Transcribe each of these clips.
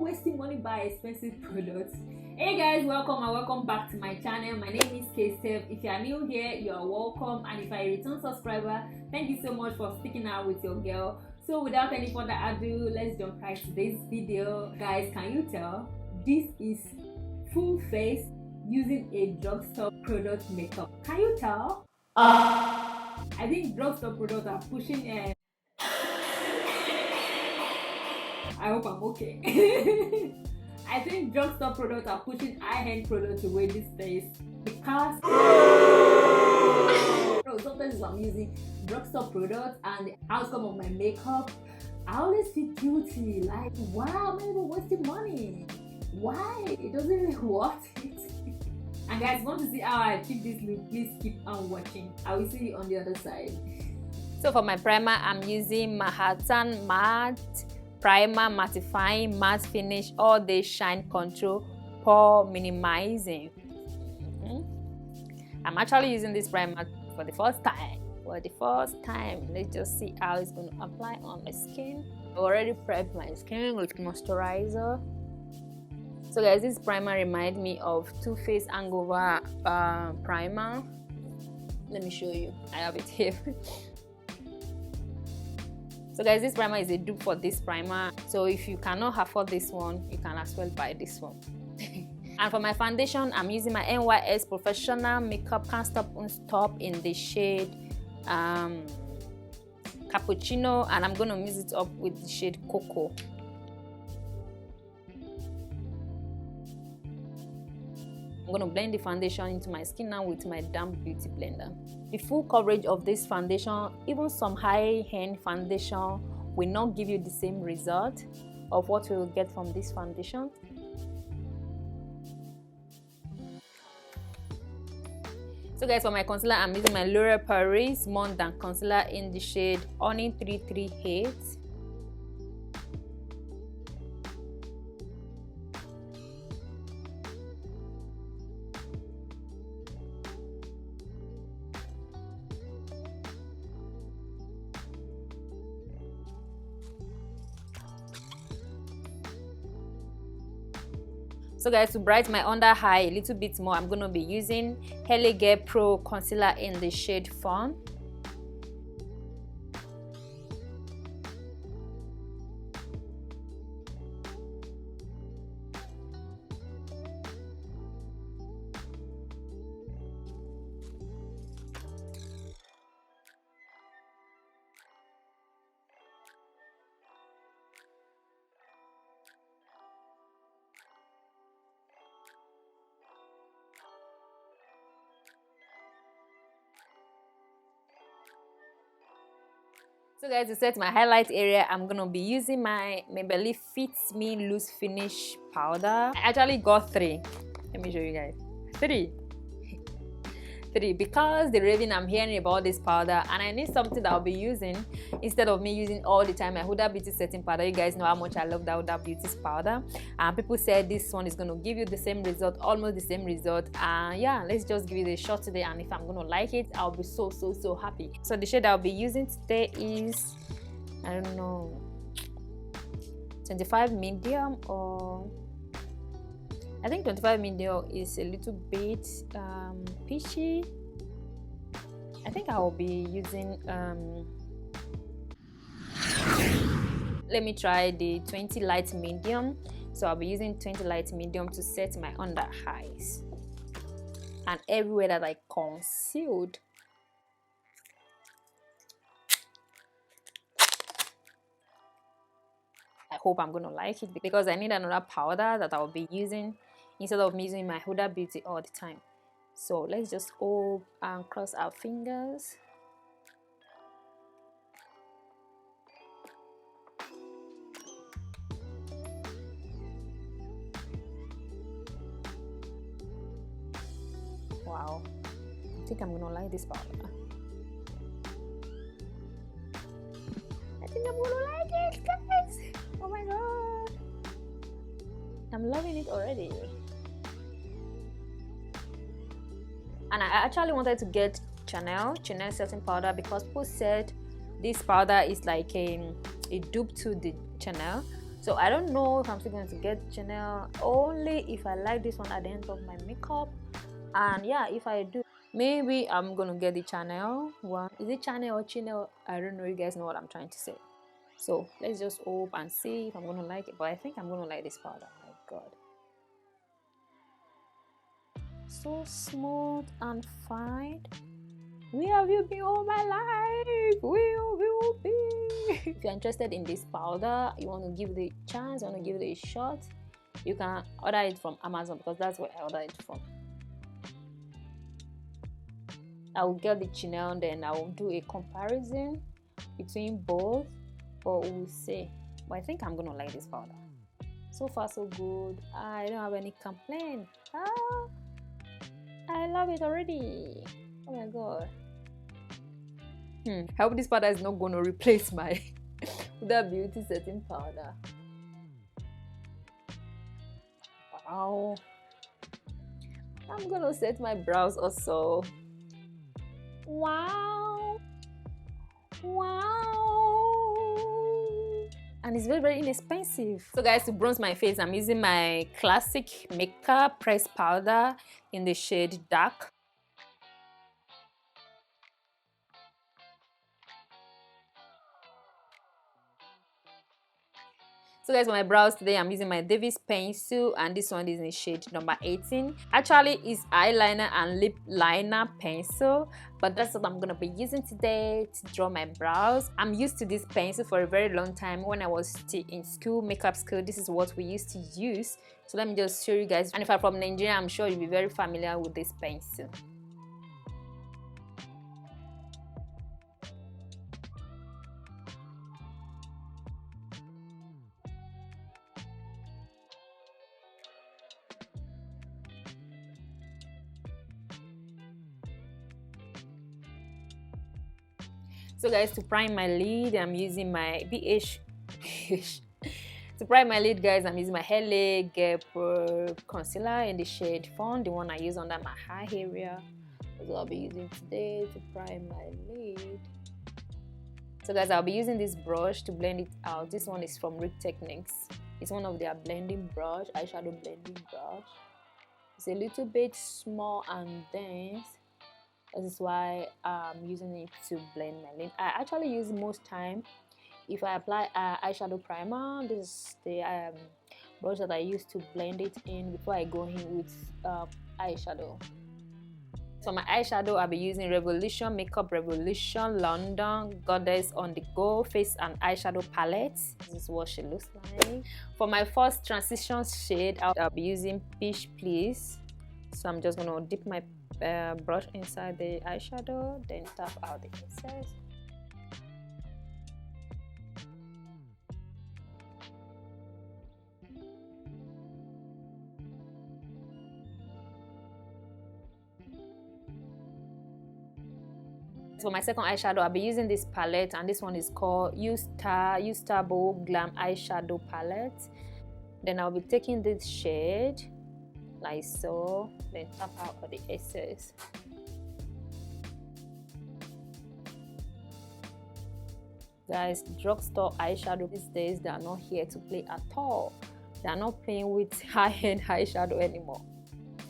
wasting money buy expensive products? Hey guys, welcome and welcome back to my channel. My name is Heyy. If you are new here, you are welcome, and if you are a return subscriber, thank you so much for sticking out with your girl. So without any further ado, let's jump right to this video. Guys, can you tell this is full face using a drugstore product makeup? Can you tell? I think drugstore products are pushing I hope I'm okay. I think drugstore products are pushing high-end products away this face because sometimes I'm using drugstore products and the outcome of my makeup, I always feel guilty. Like, wow, I'm even wasting money. Why? It doesn't really worth it. And guys, if you want to see how I achieve this look, please keep on watching. I will see you on the other side. So for my primer, I'm using Manhattan Matte Primer Mattifying Matte Finish All Day Shine Control Pore Minimizing. I'm actually using this primer for the first time. Let's just see how it's going to apply on my skin. I already prepped my skin with moisturizer. So guys, this primer reminds me of Too Faced Hangover primer. Let me show you. I have it here. So guys, this primer is a dupe for this primer. So if you cannot afford this one, you can as well buy this one. And for my foundation, I'm using my NYS Professional Makeup Can't Stop Won't Stop in the shade Cappuccino, and I'm going to mix it up with the shade Cocoa. I'm going to blend the foundation into my skin now with my damp beauty blender. The full coverage of this foundation, even some high-end foundation, will not give you the same result of what you will get from this foundation. So guys, for my concealer, I'm using my L'Oreal Paris Mondant Concealer in the shade Honey 338. So guys, to brighten my under eye a little bit more, I'm going to be using Heyy Pro Concealer in the shade Fawn. So guys, to set my highlight area, I'm going to be using my Maybelline Fits Me Loose Finish Powder. I actually got 3. Let me show you guys. 3 because the raving I'm hearing about this powder, and I need something that I'll be using instead of me using all the time my Huda Beauty setting powder. You guys know how much I love that Huda Beauty's powder, and people said this one is going to give you the same result, almost the same result. And yeah, let's just give it a shot today, and if I'm going to like it, I'll be so happy. So the shade I'll be using today is, I don't know, 25 medium, or I think 25 medium is a little bit peachy. I think I will be using let me try the 20 light medium. So I'll be using 20 light medium to set my under eyes and everywhere that I concealed. I hope I'm going to like it because I need another powder that I'll be using instead of me using my Huda Beauty all the time. So let's just hope and cross our fingers. Wow, I think I'm going to like this powder. I think I'm going to like it, guys. Oh my god, I'm loving it already. And I actually wanted to get Chanel setting powder because people said this powder is like a dupe to the Chanel, So I don't know if I'm still going to get Chanel, only if I like this one at the end of my makeup. And yeah, if I do, maybe I'm gonna get the Chanel one. Is it Chanel or Chanel? I don't know. You guys know what I'm trying to say. So let's just hope and see if I'm gonna like it. But I think I'm gonna like this powder. Oh my god, so smooth and fine. Where have you been all my life? Where have you been? If you're interested in this powder, you want to give it a chance, you want to give it a shot, you can order it from Amazon, because that's where I ordered it from. I will get the Chanel, then I will do a comparison between both, but we'll see. But I think I'm gonna like this powder. So far so good. I don't have any complaint. I love it already. Oh my god. I hope this powder is not going to replace my Huda Beauty setting powder. Wow. I'm gonna set my brows also. Wow. Wow. And it's very, very inexpensive. So guys, to bronze my face, I'm using my classic makeup pressed powder in the shade Dark. So guys, for my brows today, I'm using my Davis pencil, and this one is in shade number 18. Actually, it's eyeliner and lip liner pencil, but that's what I'm gonna be using today to draw my brows. I'm used to this pencil for a very long time. When I was still in school, makeup school, this is what we used to use. So let me just show you guys. And if I'm from Nigeria, I'm sure you'll be very familiar with this pencil. So guys, to prime my lid, I'm using my to prime my lid, guys, I'm using my Heyy concealer in the shade Fawn, the one I use under my eye area. That's what I'll be using today to prime my lid. So guys, I'll be using this brush to blend it out. This one is from Rick Techniques. It's one of their blending brush, eyeshadow blending brush. It's a little bit small and dense. That is why I'm using it to blend my lid. I actually use most time if I apply eyeshadow primer. This is the brush that I use to blend it in before I go in with eyeshadow. For my eyeshadow, I'll be using Revolution Makeup Revolution London Goddess on the Go Face and Eyeshadow Palette. This is what she looks like. For my first transition shade, I'll be using Peach Please. So I'm just gonna dip my brush inside the eyeshadow, then tap out the excess. For my second eyeshadow, I'll be using this palette, and this one is called Untitled Glam Eyeshadow Palette. Then I'll be taking this shade like so, then tap out all the excess. Guys, drugstore eyeshadow these days, they are not here to play at all. They are not playing with high-end eyeshadow anymore.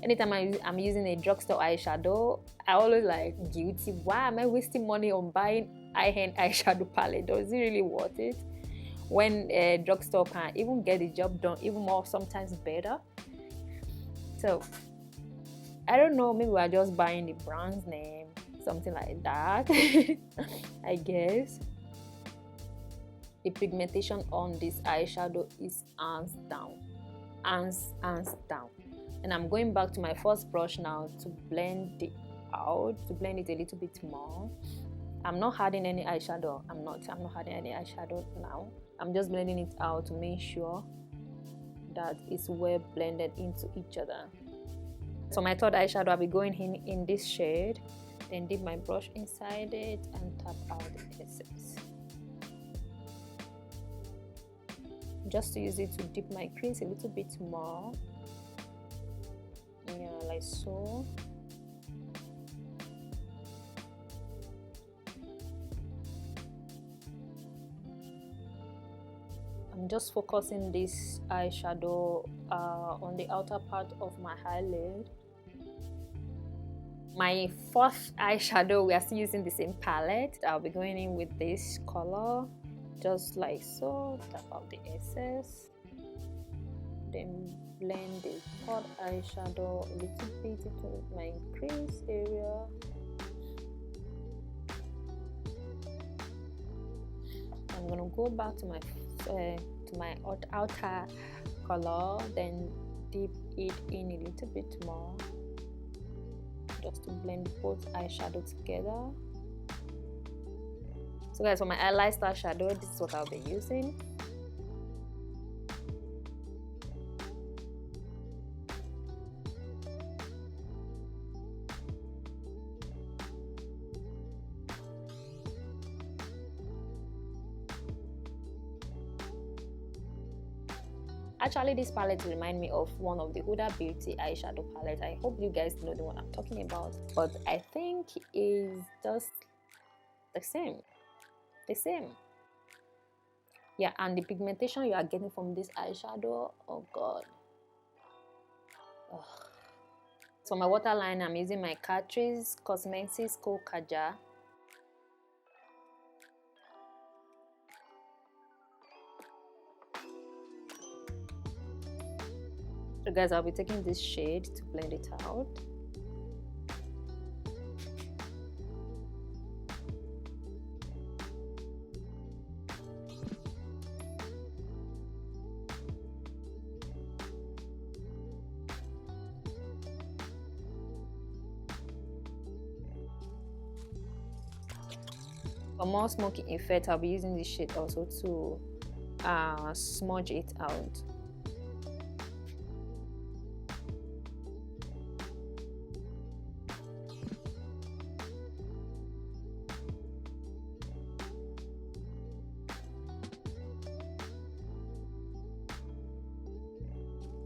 Anytime I'm using a drugstore eyeshadow, I always like guilty. Why am I wasting money on buying high-end eyeshadow palette? Is it really worth it? When a drugstore can even get the job done even more, sometimes better. So I don't know, maybe we're just buying the brand's name, something like that. I guess. The pigmentation on this eyeshadow is hands down. Hands down. And I'm going back to my first brush now to blend it out, to blend it a little bit more. I'm not adding any eyeshadow. I'm not adding any eyeshadow now. I'm just blending it out to make sure that it's well blended into each other. So my third eyeshadow, I'll be going in this shade, then dip my brush inside it and tap out the excess. Just to use it to dip my crease a little bit more. Yeah, like so. I'm just focusing this eyeshadow on the outer part of my eyelid. My fourth eyeshadow, we are still using the same palette. I'll be going in with this color, just like so. Tap out the excess, then blend the third eyeshadow a little bit into my crease area. I'm gonna go back to my outer color, then dip it in a little bit more, just to blend both eyeshadow together. So guys, for my eyelash eyeshadow, this is what I'll be using. Actually, this palette remind me of one of the Huda Beauty eyeshadow palette. I hope you guys know the one I'm talking about, but I think it's just the same. Yeah, and the pigmentation you are getting from this eyeshadow, oh god. Ugh. So my waterline, I'm using my Catrice Cosmetics Kaja. So guys, I'll be taking this shade to blend it out. For more smoky effect, I'll be using this shade also to smudge it out.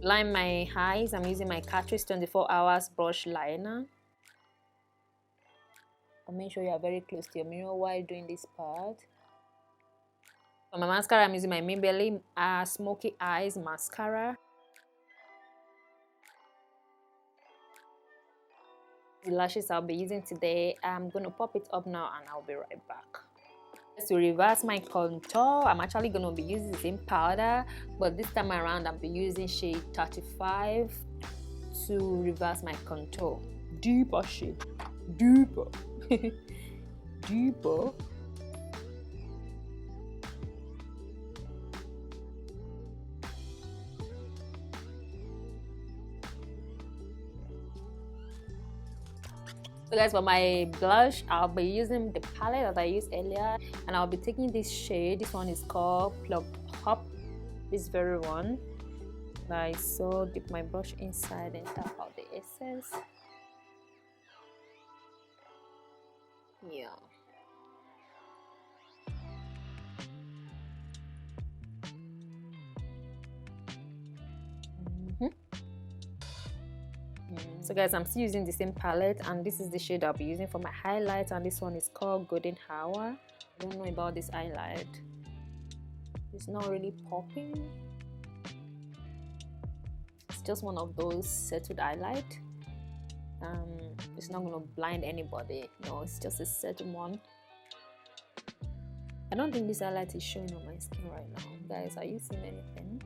Line my eyes, I'm using my Catrice 24 hours brush liner. I'll make sure you are very close to your mirror while doing this part. For my mascara, I'm using my Maybelline Smoky Eyes Mascara. The lashes I'll be using today, I'm going to pop it up now and I'll be right back. To reverse my contour, I'm actually going to be using the same powder, but this time around I'll be using shade 35 to reverse my contour. Deeper shade, deeper. Deeper. So guys, for my blush, I'll be using the palette that I used earlier, and I'll be taking this shade. This one is called Plug Hop, this very one. Like so, dip my brush inside and tap out the excess. Yeah. So guys, I'm still using the same palette, and this is the shade I'll be using for my highlight, and this one is called Golden Hour. I don't know about this highlight. It's not really popping. It's just one of those settled highlight. It's not gonna blind anybody. No, it's just a settled one. I don't think this highlight is showing on my skin right now. Guys, are you seeing anything?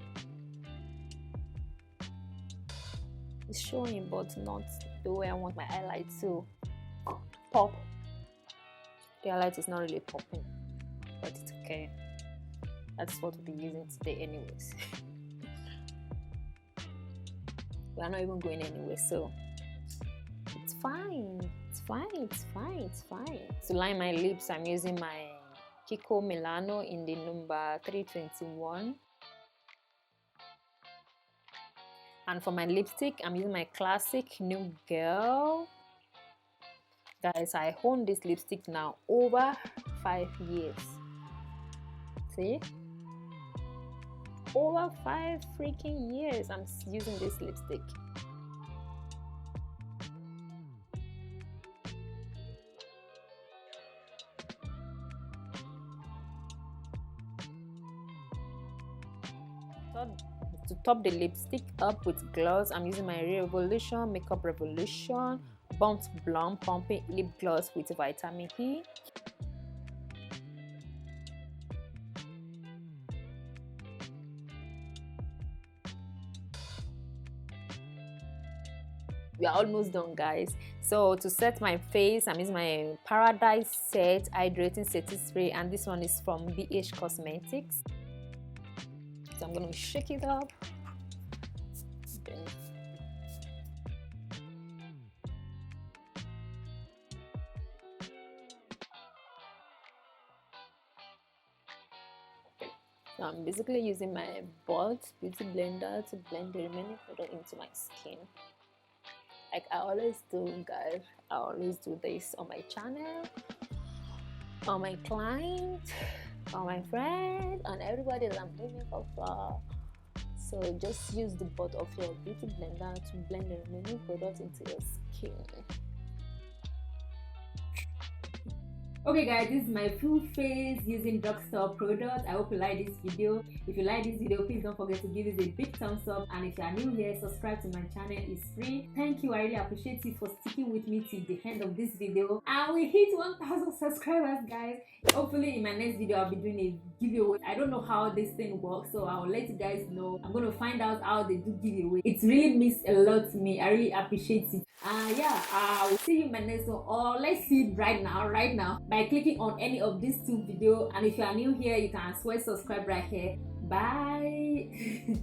It's showing, but not the way I want my highlight to pop. The highlight is not really popping, but it's okay. That's what we'll be using today anyways. We are not even going anywhere, so it's fine. It's fine. It's fine. It's fine. To line my lips, I'm using my Kiko Milano in the number 321. And for my lipstick, I'm using my classic Nude Girl. Guys, I own this lipstick now over 5 years. See? Over 5 freaking years I'm using this lipstick. top the lipstick up with gloss, I'm using my Revolution Makeup Revolution Bumped Blonde Pumping Lip Gloss with Vitamin E. We are almost done, guys. So to set my face, I'm using my Paradise Set Hydrating Setting Spray, and this one is from BH Cosmetics. So I'm gonna shake it up. So I'm basically using my Bolt Beauty Blender to blend the remaining product into my skin. Like I always do, guys. I always do this on my channel, on my client, on my friend, on everybody that I'm doing makeup for. So just use the butt of your beauty blender to blend the remaining product into your skin. Okay guys, this is my full face using Drugstore products. I hope you like this video. If you like this video, please don't forget to give it a big thumbs up, and if you are new here, subscribe to my channel. It's free. Thank you. I really appreciate you for sticking with me till the end of this video, and we hit 1,000 subscribers, guys. Hopefully in my next video I'll be doing a giveaway. I don't know how this thing works, so I'll let you guys know. I'm gonna find out how they do giveaway. It really means a lot to me. I really appreciate it. Yeah, I will see you in my next one, or let's see it right now by clicking on any of these two videos. And if you are new here, you can as well subscribe right here. Bye.